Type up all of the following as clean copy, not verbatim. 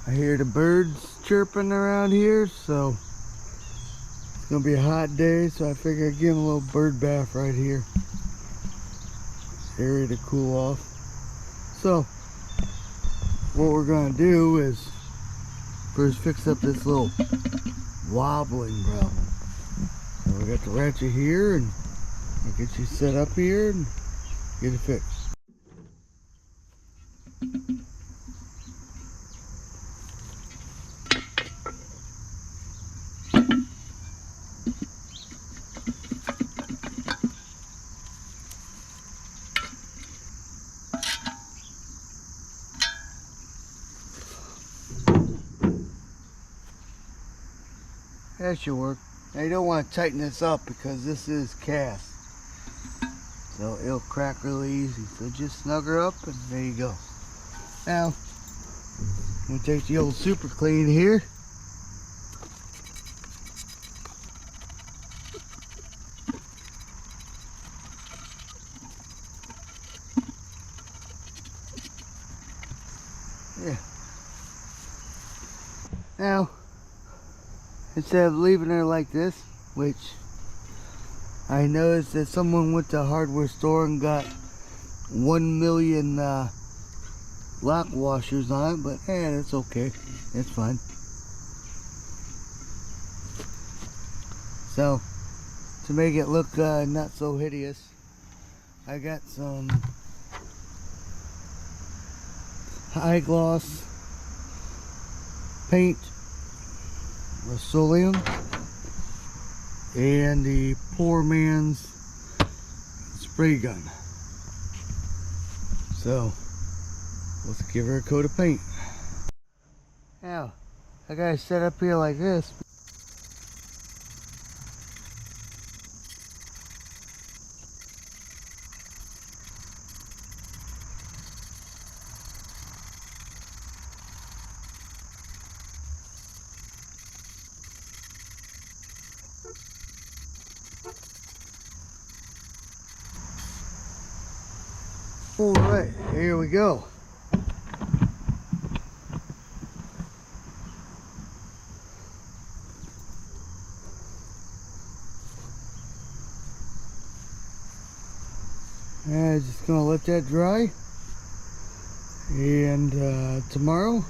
I hear the birds chirping around here, so it's gonna be a hot day, so I figure I'd give them a little bird bath right here. Area to cool off. So what we're gonna do is first fix up this little wobbling problem. So we got the ratchet here, and I'll get you set up here and get it fixed. That should work. Now you don't want to tighten this up because this is cast, so it'll crack really easy. So just snug her up and there you go. Now I'm going to take the old super clean here. Yeah. Now instead of leaving her like this, which I noticed that someone went to a hardware store and got 1 million lock washers on it, but hey, that's okay. It's fine. So, to make it look not so hideous, I got some high gloss paint, Rust-Oleum, and the poor man's spray gun. So let's give her a coat of paint. Now I got it set up here like this. Alright, here we go. I'm just gonna let that dry, and tomorrow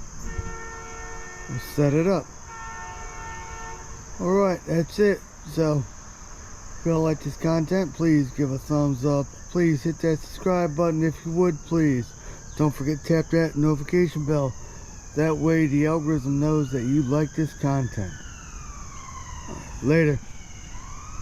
we'll set it up. Alright, that's it. So if you all like this content, please give a thumbs up. Please hit that subscribe button if you would, please. Don't forget to tap that notification bell. That way the algorithm knows that you like this content. Later.